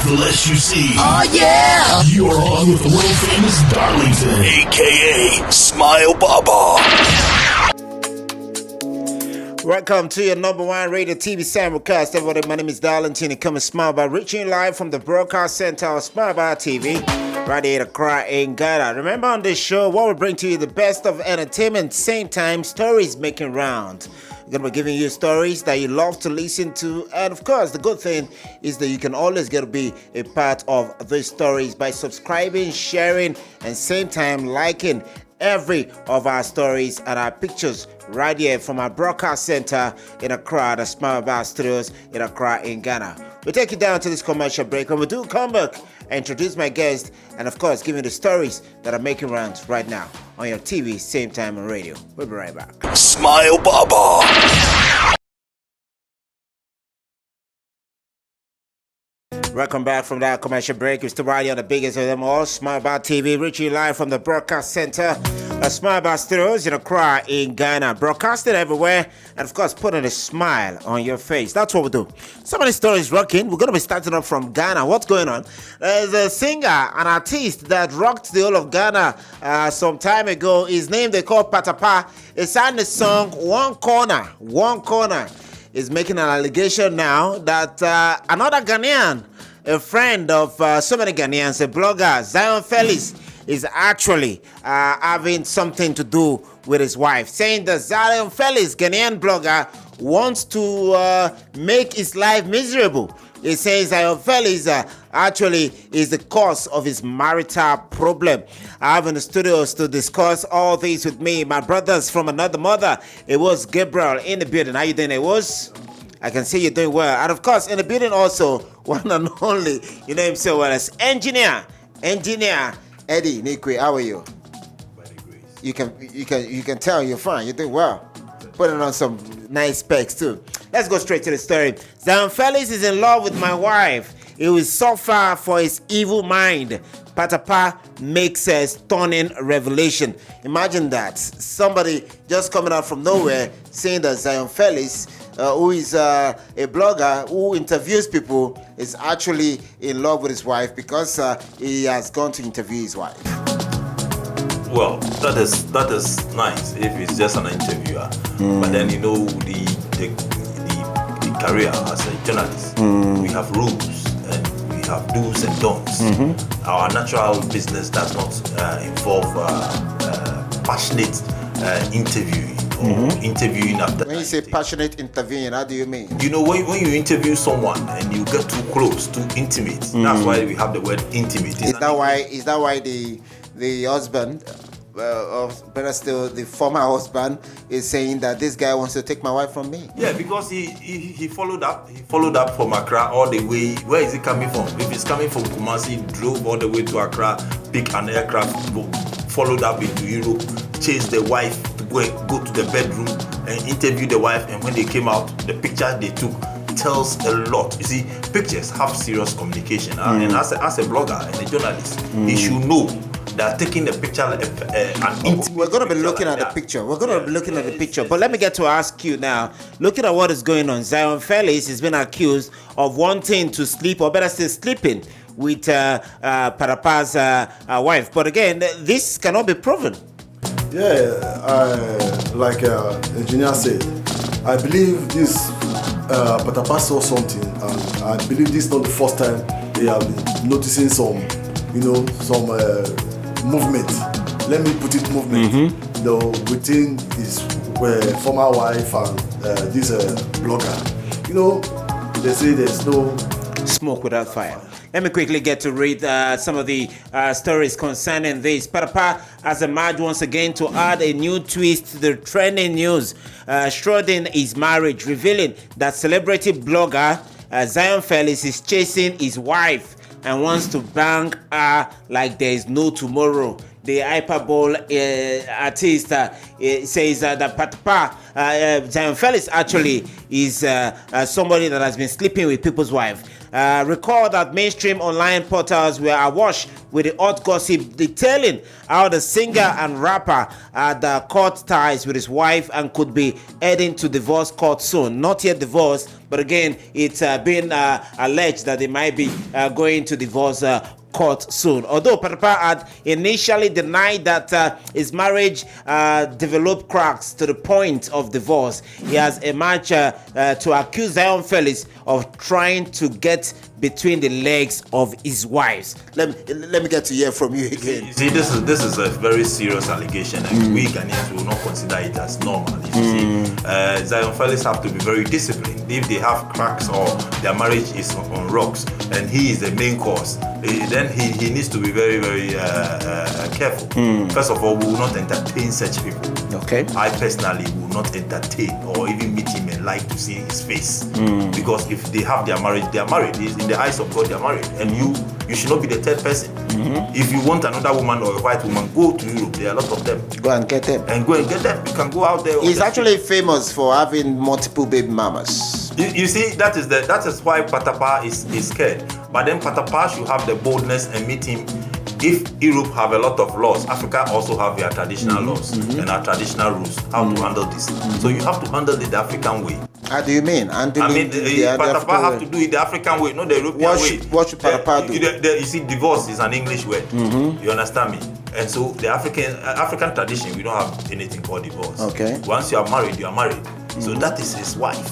the less you see. Oh, yeah! You're on with the world famous Darlington, a.k.a. Smile Baba. Welcome to your number one radio TV simulcast. Everybody, my name is Darlington. Come and Smile Bar, reaching live from the broadcast center of Smile Bar TV, right here at Accra in Ghana. Remember on this show, what we bring to you the best of entertainment, same time, stories making rounds. We're going to be giving you stories that you love to listen to. And of course, the good thing is that you can always get to be a part of these stories by subscribing, sharing, and same time liking every of our stories and our pictures right here from our broadcast center in Accra, the Smile Bar Studios in Accra in Ghana. We'll take you down to this commercial break. When we do come back, I introduce my guest and of course give you the stories that are making rounds right now on your TV, same time on radio. We'll be right back. Smile Baba. Welcome back from that commercial break. We're still right here on the biggest of them all, Smile Bar TV, reaching you live from the broadcast center of Smile Bar Studios in Accra in Ghana. Broadcasted everywhere and of course putting a smile on your face. That's what we do. Some of the stories rocking. We're going to be starting up from Ghana. What's going on? There's a singer, an artist that rocked the whole of Ghana some time ago. His name they call Patapa. He sang the song One Corner. One Corner is making an allegation now that another Ghanaian, a friend of so many Ghanaians, a blogger, Zion Felix, is actually having something to do with his wife, saying that Zion Felix, Ghanaian blogger, wants to make his life miserable. He says Zion Felix actually is the cause of his marital problem. I have in the studios to discuss all these with me, my brothers from another mother. It was Gabriel in the building. How you doing? It was. I can see you're doing well. And of course, in the building also, one and only, you know him so well as engineer Eddie Nikwe. How are you? By the grace. You can tell you're fine. You're doing well. Putting on some nice specs too. Let's go straight to the story. Zion Felix is in love with my wife. He will suffer for his evil mind. Patapa makes a stunning revelation. Imagine that. Somebody just coming out from nowhere saying that Zion Felix, who is a blogger who interviews people, is actually in love with his wife because he has gone to interview his wife. Well, that is nice if it's just an interviewer. But then you know the career as a journalist, we have rules and we have do's and don'ts. Our natural business does not involve passionate interviewing or interviewing after. When you say passionate interviewing, how do you mean? You know, when you interview someone and you get too close, too intimate, that's why we have the word intimate. Is that why the husband, or better still, the former husband, is saying that this guy wants to take my wife from me? Yeah, because he followed up. He followed up from Accra all the way. Where is he coming from? If he's coming from Kumasi, drove all the way to Accra, picked an aircraft, followed up into Europe, chased the wife to go to the bedroom and interview the wife. And when they came out, the picture they took tells a lot. You see, pictures have serious communication. And as a blogger and a journalist, he should know that taking the picture, we're going to be looking at the picture. We're going to be looking at the picture. But let me get to ask you now. Looking at what is going on, Zion Felix has been accused of wanting to sleep, or better still, sleeping with Patapa's wife. But again, this cannot be proven. Yeah, like engineer said, I believe this Patapa saw something, and I believe this is not the first time they have been noticing some movement. Let me put it movement. Within his former wife and this blogger. You know, they say there's no smoke without fire. Let me quickly get to read some of the stories concerning this. Patapa has emerged once again to add a new twist to the trending news, shrouding his marriage, revealing that celebrity blogger Zion Felix is chasing his wife and wants to bang her like there is no tomorrow. The hyperbole artist says that Patapa, Zion Felix actually is somebody that has been sleeping with people's wife. Recall that mainstream online portals were awash with the hot gossip detailing how the singer and rapper had court ties with his wife and could be heading to divorce court soon. Not yet divorced, But again, it's been alleged that they might be going to divorce court soon. Although Patapa had initially denied that his marriage developed cracks to the point of divorce, he has emerged to accuse Zion Felix of trying to get between the legs of his wives. Let me get to hear from you again. You see, this is a very serious allegation, and we Ghanaians will not consider it as normal. You see, Zion Felix have to be very disciplined. If they have cracks or their marriage is on rocks, and he is the main cause, then he needs to be very, very careful. First of all, we will not entertain such people. Okay. I personally will not entertain or even meet him and like to see his face, because if they have their marriage, they are married. In the eyes of God, they are married, and you should not be the third person. If you want another woman or a white woman, go to Europe. There are a lot of them. Go and get them. You can go out there. He's actually famous for having multiple baby mamas. You see, that is why Patapa is scared. But then Patapa should have the boldness and meet him. If Europe have a lot of laws, Africa also have their traditional laws and our traditional rules, how to handle this. So you have to handle it the African way. How do you mean? Patapa have to do it the African way, not the European way. What should Patapa do? You see, divorce is an English word. You understand me? And so the African tradition, we don't have anything called divorce. Okay. Once you are married, you are married. So that is his wife.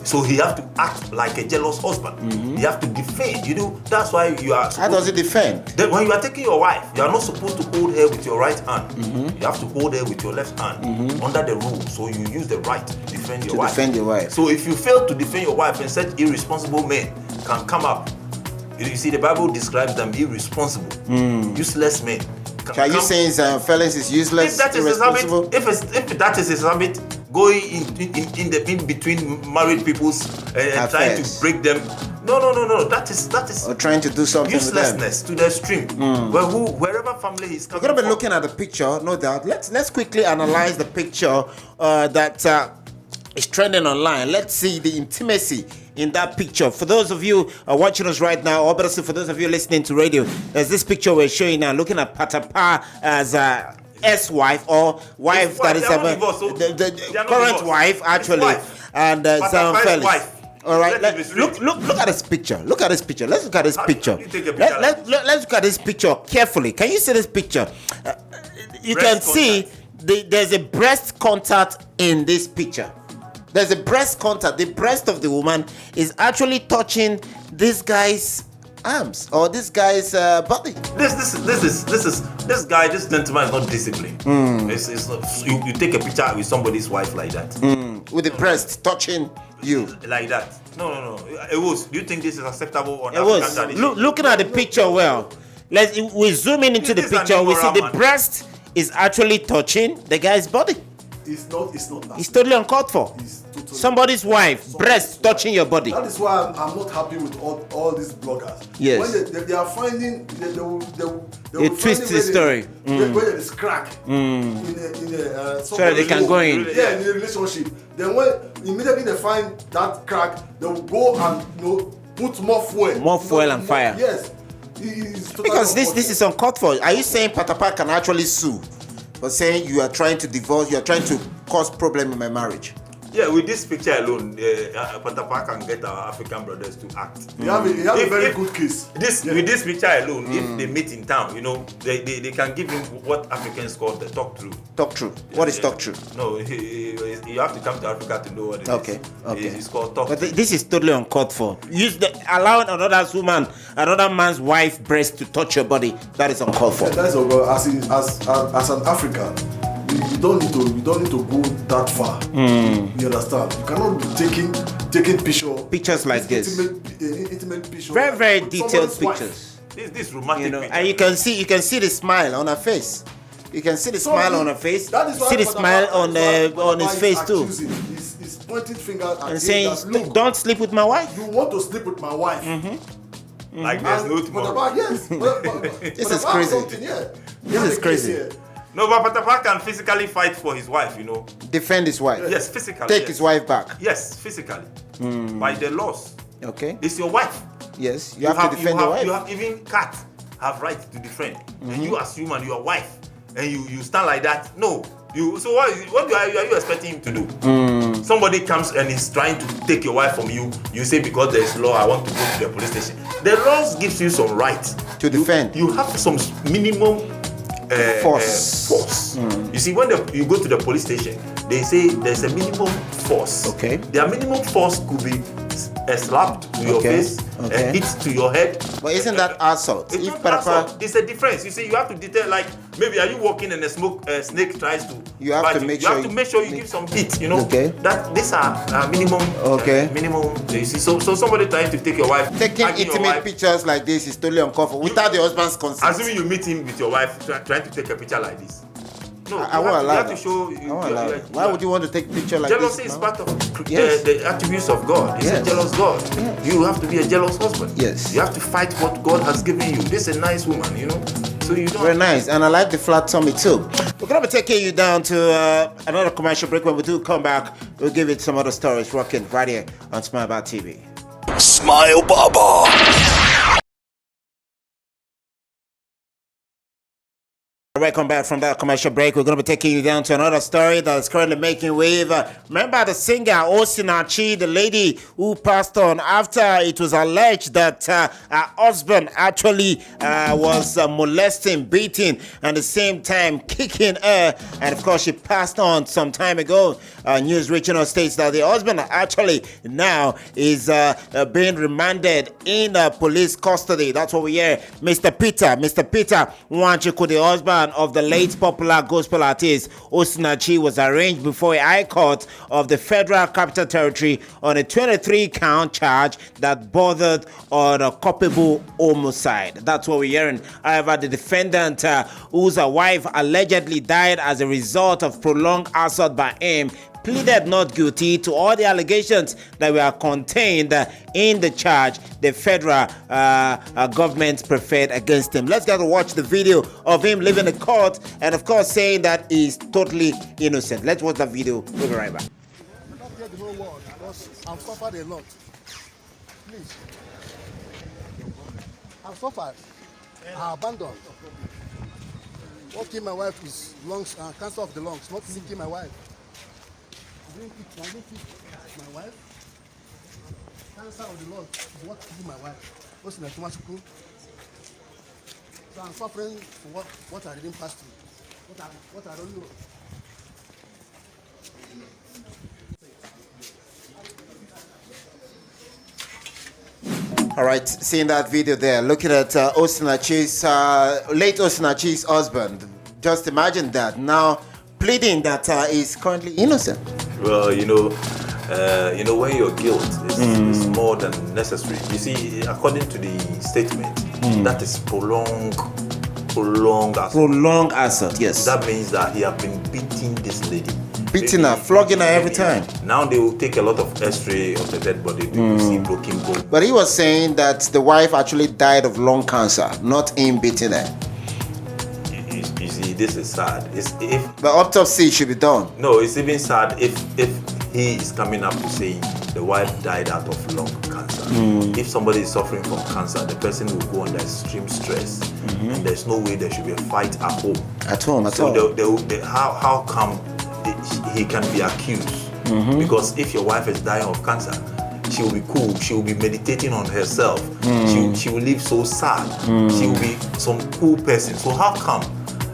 So he have to act like a jealous husband. He have to defend. That's why you are. How does he defend? When you are taking your wife, you are not supposed to hold her with your right hand. You have to hold her with your left hand under the rules. So you use the right to defend your wife. Defend your wife. So if you fail to defend your wife, and such irresponsible men can come up. You see, the Bible describes them irresponsible, useless men. Are you saying Felix is useless? If that is his habit, if that is his habit, going in between married people's and trying to break them, no. That is or trying to do something uselessness to the extreme. Wherever family is coming We're gonna be from. looking at the picture, no doubt. Let's quickly analyze the picture that is trending online. Let's see the intimacy in that picture. For those of you watching us right now, or better still, for those of you listening to radio, there's this picture we're showing now, looking at Patapa as ex-wife or wife that is the current wife, actually, and Zion Felix. All right, look at this picture. Look at this picture. Let's look at this picture. Let's look at this picture carefully. Can you see this picture? You can see there's a breast contact in this picture. There's a breast contact. The breast of the woman is actually touching this guy's arms or this guy's body. This guy, this gentleman is not disciplined. It's not, you take a picture with somebody's wife like that. With the breast touching you. Like that. No. Do you think this is acceptable on It African was. tradition? Looking at the picture well. We zoom in into the picture. We see the breast is actually touching the guy's body. It's not. It's totally uncalled for. Somebody's wife, breast touching your body. That is why I'm not happy with all these bloggers. Yes. When they are finding, they will twist the story. Where there is crack so that they can go in. Yeah, in the relationship. Then when immediately they find that crack, they will go and put more fuel. More fuel and fire. Yes. It's totally Because this is uncalled for. Are you saying Patapa can actually sue for saying you are trying to divorce, you are trying to cause problem in my marriage? Yeah, with this picture alone, Patapa can get our African brothers to act. He have a very good case. With this picture alone, if they meet in town, they can give him what Africans call the talk through. Talk true. What is talk true? No, you have to come to Africa to know what it is. Okay. It's called talk But through. this is totally uncalled for. Allowing another man's wife breast to touch your body, that is uncalled for. That's as an African. You don't need to go that far. You understand? You cannot be taking pictures like this. Intimate picture. Very, very detailed pictures. This romantic picture. And you can see the smile on her face. You can see the smile on her face. That is why see the smile on his face too. He's pointing fingers and saying, "Don't sleep with my wife." You want to sleep with my wife? Like there's no tomorrow. Yes. This is crazy. This is crazy. No, but Patapa can physically fight for his wife, Defend his wife. Yes, physically. Take his wife back. Yes, physically. By the laws. Okay. It's your wife. Yes, you have to defend your wife. You have even cat have right to defend. And you as human, your wife, and you stand like that. No, So what are you expecting him to do? Somebody comes and is trying to take your wife from you. You say because there is law, I want to go to the police station. The laws gives you some rights to defend. You have some minimum force. You see, when you go to the police station, they say there's a minimum force. Okay. Their minimum force could be a slap to your face, a hit to your head. But isn't that assault? It's not assault. It's a difference. You see, you have to detect, like, maybe are you walking and a snake tries to you have bite to you. make you sure have to make sure you give some hit, you know. Okay. That these are minimum. Okay. Minimum. You see, so somebody trying to take your wife, taking intimate pictures like this is totally uncomfortable without the husband's consent. Assuming you meet him with your wife trying to take a picture like this. No, I won't allow that. You have to show. Why would you want to take a picture like jealousy this? Jealousy is part of the attributes of God. He's a jealous God. Yes. You have to be a jealous husband. Yes. You have to fight what God has given you. This is a nice woman, you know. So you don't. Very nice, and I like the flat tummy too. We're gonna be taking you down to another commercial break. When we do come back, we'll give it some other stories rocking right here on Smile About TV. Smile Baba. Welcome back from that commercial break. We're going to be taking you down to another story that is currently making wave. Remember the singer Osinachi, the lady who passed on after it was alleged that her husband actually was molesting, beating, and at the same time kicking her. And of course, she passed on some time ago. News Regional states that the husband actually now is being remanded in police custody. That's what we hear. Mr. Peter Wanchiku, the husband of the late popular gospel artist Osinachi, was arraigned before a high court of the Federal Capital Territory on a 23-count charge that bordered on a culpable homicide. That's what we're hearing. However, the defendant, whose wife allegedly died as a result of prolonged assault by him, pleaded not guilty to all the allegations that were contained in the charge the federal government preferred against him. Let's get to watch the video of him leaving the court and, of course, saying that he's totally innocent. Let's watch the video. We'll be right back. Not get the whole world because I've suffered a lot. Please. I've suffered. I abandoned. What killed my wife is lungs, cancer of the lungs, not killing my wife. I didn't kill my wife. Cancer of the lungs is what killed my wife. What's in the Osinachi? So I'm suffering for what I didn't pass through. What I don't know. All right, seeing that video there, looking at Osinachi's, late Osinachi's husband. Just imagine that now pleading that he's currently innocent. Well, you know, when your guilt is more than necessary. You see, according to the statement, that is prolonged assault. Prolonged assault, yes. That means that he has been beating this lady. Beating her, flogging her every time. Now they will take a lot of X-ray of the dead body to see broken bone. But he was saying that the wife actually died of lung cancer, not him beating her. You see, this is sad. If the autopsy should be done. No, it's even sad if he is coming up to say the wife died out of lung cancer. If somebody is suffering from cancer, the person will go under extreme stress, and there's no way there should be a fight at home. At all. How come he can be accused? Because if your wife is dying of cancer, she will be cool. She will be meditating on herself. She will live so sad. She will be some cool person. So how come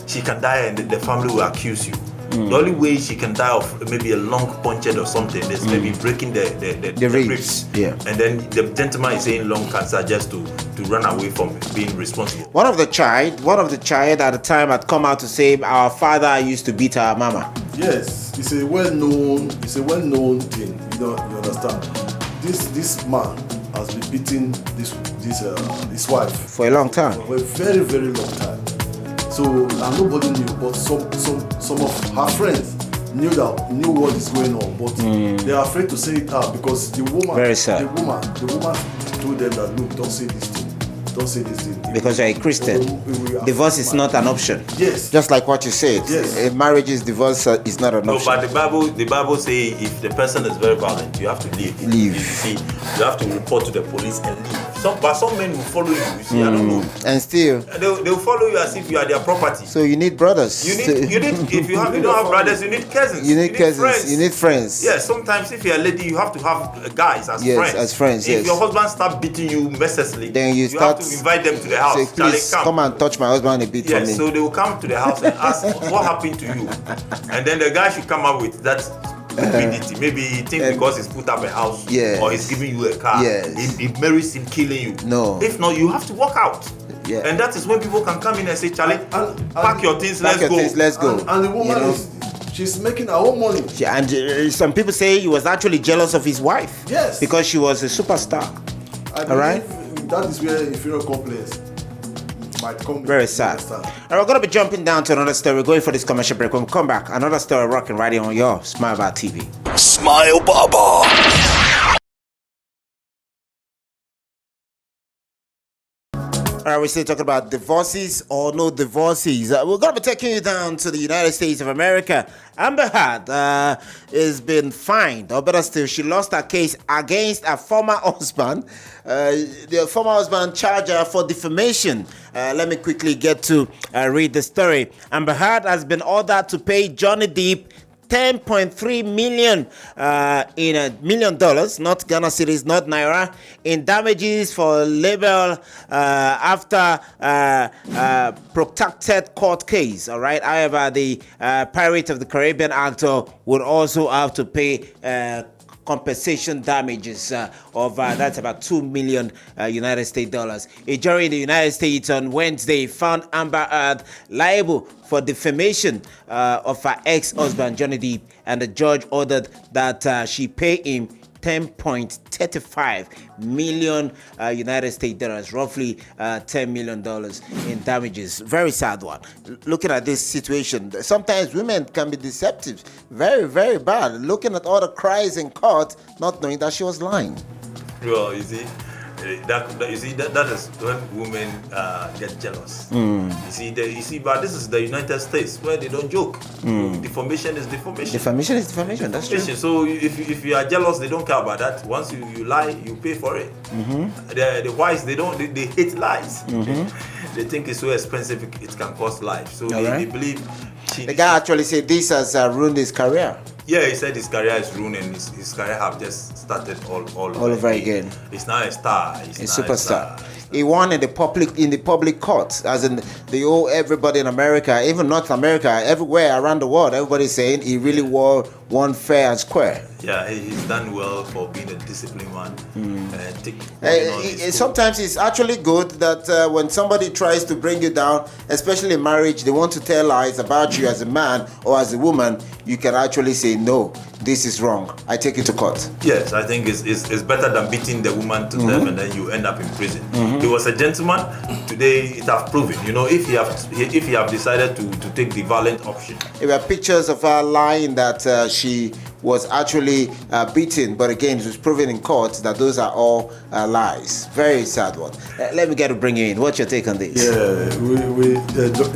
she can die and the family will accuse you? The only way she can die of maybe a lung punctured or something is maybe breaking the ribs. Yeah. And then the gentleman is saying lung cancer just to run away from being responsible. One of the child at the time had come out to say our father used to beat our mama. Yes, it's a well-known thing. You understand? This man has been beating his wife for a long time. For a very, very long time. So and nobody knew, but some of her friends knew what is going on, but they are afraid to say it out because the woman, very sad. The woman told them that look, don't say this thing. don't say this thing. Because you're a Christian. Divorce is not an option. Yes. Just like what you said. Yes. A marriage is divorce is not an option. But the Bible say if the person is very violent, you have to leave. Leave. You see, you have to report to the police and leave. But some men will follow you. You see, I don't know. And still, They'll follow you as if you are their property. so you need brothers. You need if you don't have brothers, you need cousins. You need cousins. Friends. You need friends. Yes, sometimes if you're a lady, you have to have guys as Yes, friends. as friends, If yes. your husband start beating you mercilessly, Then you have start to invite them to the house. Say, Charlie, please come and touch my husband a bit for Yes, me. so they will come to the house and ask what happened to you, and then the guy should come up with that stupidity. Maybe he thinks because he's put up a house Yes. or he's giving you a car, Yes. it merits him killing you. No. If not, you have to walk out. Yeah. And that is when people can come in and say, Charlie, pack your things, Pack let's your go. things, let's go. And the woman she's making her own money. Yeah, and some people say he was actually jealous of his wife. Yes. Because she was a superstar. All right. That is where inferior complex might come. Very sad. All right, we're going to be jumping down to another story. We're going for this commercial break. When we come back, another story rocking right here on your Smile Bar TV. Smile Baba. All right, we're still talking about divorces or no divorces. We're going to be taking you down to the United States of America. Amber Heard has been fined, or better still, she lost her case against her former husband. The former husband charged her for defamation. Let me quickly get to read the story. Amber Heard has been ordered to pay Johnny Depp $10.3 million $1 million, not Ghana cedis, not naira, in damages for libel after protracted court case. All right. However, the Pirate of the Caribbean actor would also have to pay compensation damages of that's about $2 million United States dollars. A jury in the United States on Wednesday found Amber Heard liable for defamation of her ex-husband Johnny Depp, and the judge ordered that she pay him $10.35 million United States dollars, roughly $10 million in damages. Very sad one. Looking at this situation, sometimes women can be deceptive, very, very bad. Looking at all the cries in court, not knowing that she was lying. Well, you see, that is when women get jealous. You see, but this is the United States where they don't joke. Defamation is defamation. Defamation is defamation. That's true. So if you are jealous, they don't care about that. Once you lie, you pay for it. The wise, they hate lies. They think it's so expensive it can cost life. So they believe. The guy actually said this has ruined his career. Yeah, he said his career is ruined and his career have just started all over again. He's now a star. A superstar. He won in the public courts, as in everybody in America, even North America, everywhere around the world. Everybody's saying he really won fair and square. Yeah, he's done well for being a disciplined man. Sometimes it's actually good that when somebody tries to bring you down, especially in marriage, they want to tell lies about you as a man or as a woman. You can actually say, no, this is wrong. I take it to court. Yes, I think it's better than beating the woman to death and then you end up in prison. He was a gentleman. Today it has proven. If he have decided to take the violent option. There were pictures of her lying that she was actually beaten, but again, it was proven in court that those are all lies. Very sad one. Let me get to bring you in. What's your take on this? Yeah,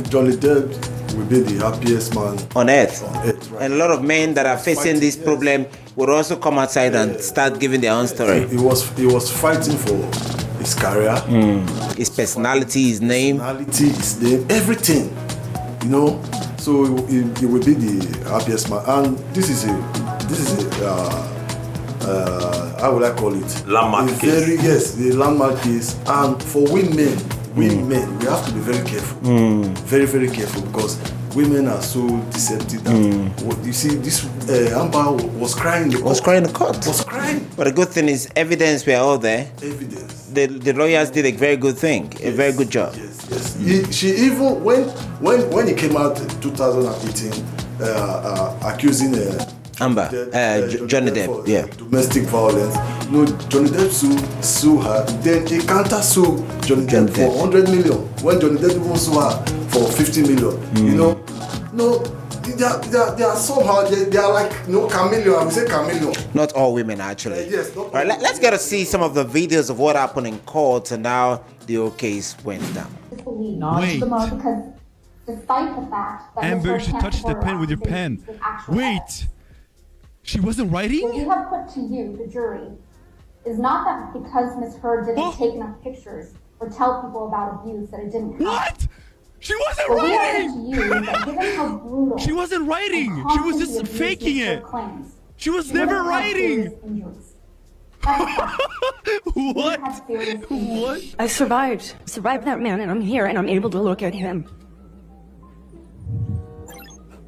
Johnny Depp will be the happiest man on earth. Right. And a lot of men that are facing this problem would also come outside and start giving their own story. He was fighting for his career, his personality, his name, everything. So he will be the happiest man. And this is a how would I call it? Landmark case. Yes, the landmark case. And for women, we have to be very careful. Very, very careful, because women are so deceptive that you see this Amber was crying in the court. Was crying. But the good thing is evidence were all there. Evidence. The lawyers did a very good thing, a very good job. Yes. She even when he came out in 2018 accusing Amber, Johnny Depp, for domestic violence. Johnny Depp sue her. Then he counter sue Johnny Depp for 100 million. When Johnny Depp even sue her for 50 million. they are somehow they are like chameleon. We say chameleon. Not all women, actually. Yes. All right, let's get to see some of the videos of what happened in court and how the whole case went down. Wait. Because despite the fact that Amber, you should Mr. touch the pen with your pen. Wait. She wasn't What writing? we have put to you, the jury, is not that because Ms. Heard didn't take enough pictures or tell people about abuse that it didn't happen. What? She wasn't What we have writing! put to you is that given how brutal She wasn't writing. and She was constantly just abused faking Ms. Heard it. claims, She was you never would have had writing. serious injuries. That's a fact. You would What? have serious injuries. What? I survived that man, and I'm here, and I'm able to look at him.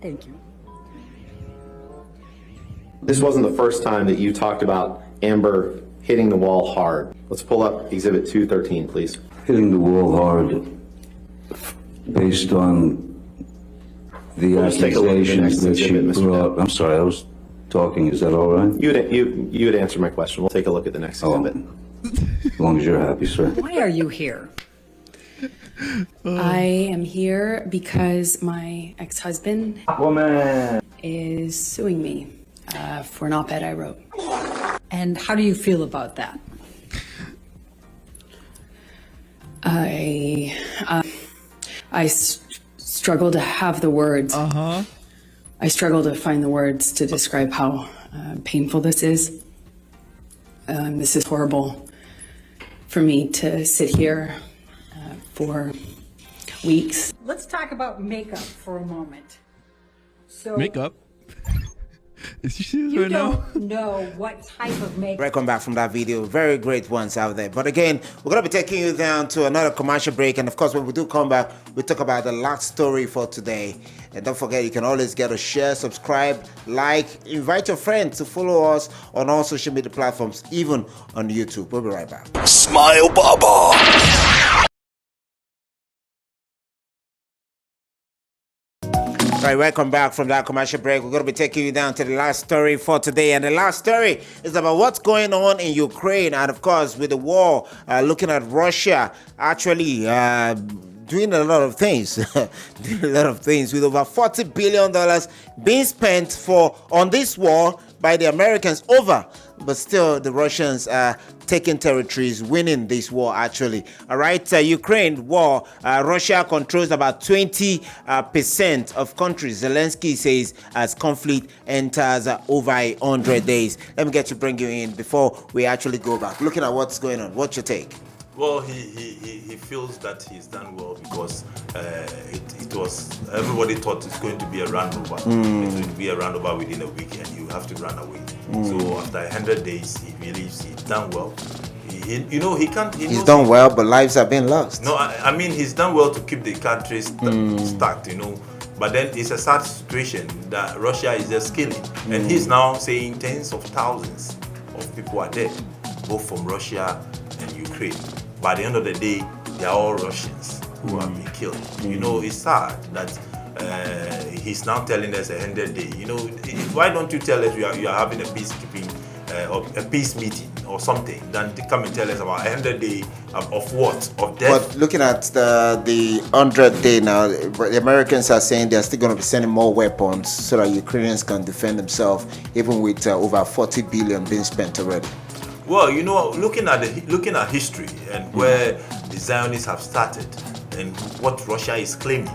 Thank you. This wasn't the first time that you talked about Amber hitting the wall hard. Let's pull up Exhibit 213, please. Hitting the wall hard based on the Let's take a look at the next accusations that she exhibit, Mr. brought. I'm sorry, I was talking. Is that all right? You would answer my question. We'll take a look at the next exhibit. As long as you're happy, sir. Why are you here? I am here because my ex-husband is suing me for an op-ed I wrote. And how do you feel about that? I struggle to have the words. I struggle to find the words to describe how painful this is. This is horrible for me to sit here for weeks. Let's talk about makeup for a moment. So Makeup? Is she serious you right now? don't know what type of makeup. Welcome back from that video. Very great ones out there. But again, we're going to be taking you down to another commercial break. And of course, when we do come back, we talk about the last story for today. And don't forget, you can always get a share, subscribe, like, invite your friends to follow us on all social media platforms, even on YouTube. We'll be right back. Smile Baba. Right, welcome back from that commercial break. We're going to be taking you down to the last story for today. And the last story is about what's going on in Ukraine. And of course, with the war, looking at Russia actually doing a lot of things. With over $40 billion being spent on this war by the Americans over. But still, the Russians are taking territories, winning this war, actually. All right, Ukraine war, Russia controls about 20% of countries. Zelensky says as conflict enters over 100 days. Let me get to bring you in before we actually go back. Looking at what's going on, what's your take? Well, he feels that he's done well because it was, everybody thought it's going to be a round over. It's going to be a round over within a week and you have to run away. So after 100 days, he believes he's done well. He can't. He's done well, but lives have been lost. No, I mean he's done well to keep the country stacked, But then it's a sad situation that Russia is just killing, and he's now saying tens of thousands of people are dead, both from Russia and Ukraine. By the end of the day, they are all Russians who have been killed. It's sad that he's now telling us 100 days. Why don't you tell us you are having a peacekeeping or a peace meeting or something than to come and tell us about 100 days of what? Of death? But looking at the 100th day now, the Americans are saying they're still going to be sending more weapons so that Ukrainians can defend themselves, even with over 40 billion being spent already. Well, looking at history and where the Zionists have started and what Russia is claiming,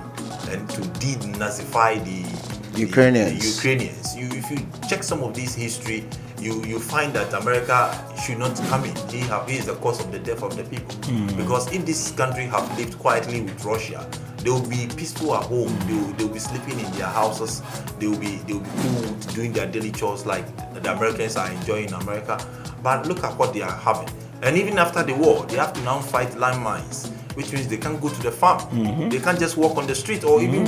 and to denazify the Ukrainians. If you check some of this history, you find that America should not come in. He is the cause of the death of the people. Because if this country have lived quietly with Russia, they will be peaceful at home. They will be sleeping in their houses. They will be cool, doing their daily chores like the Americans are enjoying in America. But look at what they are having. And even after the war, they have to now fight landmines, which means they can't go to the farm. They can't just walk on the street or even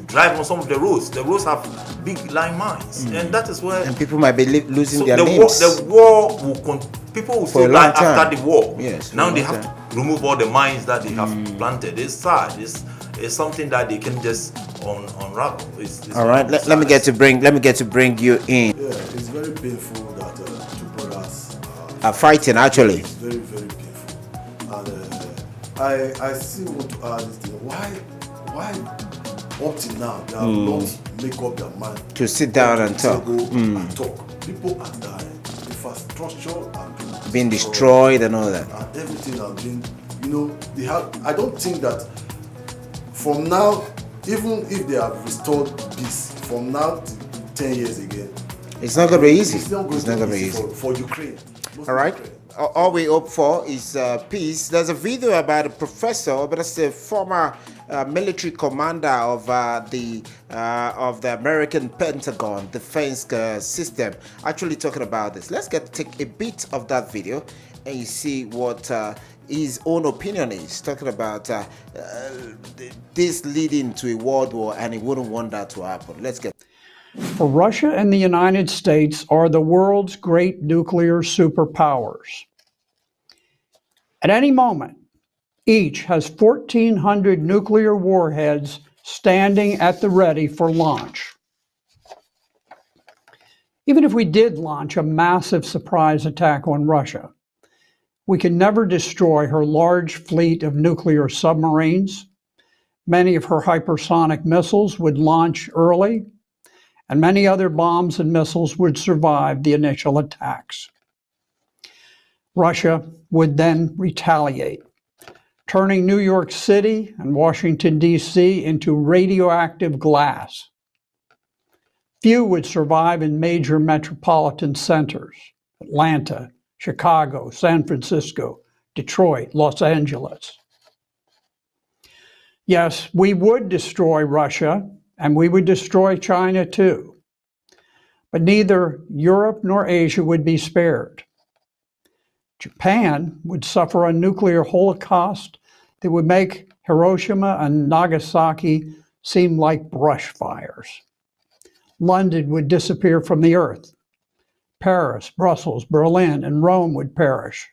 drive on some of the roads. The roads have big landmines, and that is where. And people might be losing their names. The war will people will still die after the war. Yes. Now they have to remove all the mines that they have planted. It's sad. It's something that they can just unravel. All right. Let me get to bring you in. Yeah, it's very painful that two brothers are fighting. Actually, it's very, very painful. And I still want to add this thing. Why up till now, they have not make up their mind to sit down and talk. And talk. People are dying. Infrastructure are being destroyed and all that. And everything has been, you know, they have. I don't think that from now, even if they have restored peace, from now to 10 years again, it's not going to be easy. It's not going to be easy for Ukraine. All right. All we hope for is peace. There's a video about a professor, but that's a former military commander of the American Pentagon defense system, actually talking about this. Let's take a bit of that video and you see what his own opinion is, talking about this leading to a world war, and he wouldn't want that to happen. Let's get. For Russia and the United States are the world's great nuclear superpowers. At any moment, each has 1,400 nuclear warheads standing at the ready for launch. Even if we did launch a massive surprise attack on Russia, we can never destroy her large fleet of nuclear submarines. Many of her hypersonic missiles would launch early, and many other bombs and missiles would survive the initial attacks. Russia would then retaliate, turning New York City and Washington, D.C. into radioactive glass. Few would survive in major metropolitan centers: Atlanta, Chicago, San Francisco, Detroit, Los Angeles. Yes, we would destroy Russia, and we would destroy China too. But neither Europe nor Asia would be spared. Japan would suffer a nuclear holocaust that would make Hiroshima and Nagasaki seem like brush fires. London would disappear from the earth. Paris, Brussels, Berlin, and Rome would perish.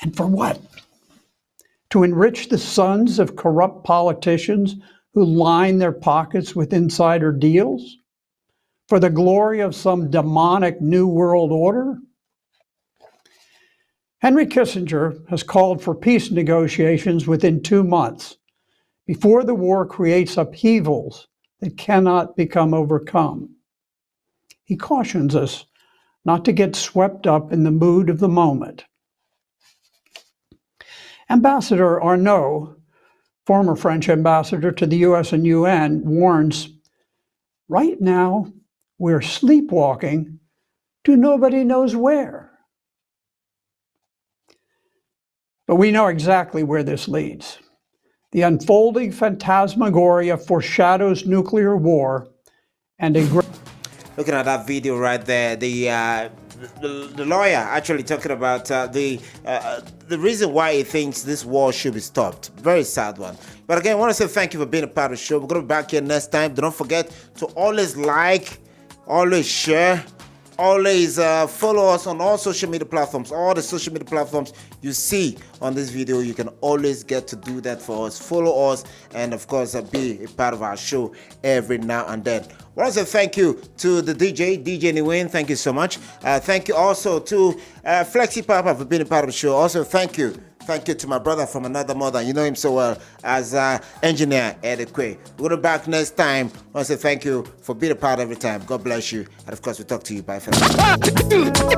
And for what? To enrich the sons of corrupt politicians who line their pockets with insider deals? For the glory of some demonic new world order? Henry Kissinger has called for peace negotiations within 2 months, before the war creates upheavals that cannot become overcome. He cautions us not to get swept up in the mood of the moment. Ambassador Arnaud, former French ambassador to the US and UN, warns, right now we're sleepwalking to nobody knows where. But we know exactly where this leads. The unfolding phantasmagoria foreshadows nuclear war and a great... Looking at that video right there, the lawyer actually talking about the reason why he thinks this war should be stopped. Very sad one. But again, I want to say thank you for being a part of the show. We're going to be back here next time. Don't forget to always like, always share, always follow us on all social media platforms. All the social media platforms you see on this video, you can always get to do that for us. Follow us and of course be a part of our show every now and then. I want to say thank you to the DJ Niwin. Thank you so much. Thank you also to Patapa for being a part of the show. Also thank you to my brother from another mother. You know him so well as engineer Edekwe. We'll be back next time. I want to say thank you for being a part every time. God bless you. And of course, we'll talk to you. Bye for now.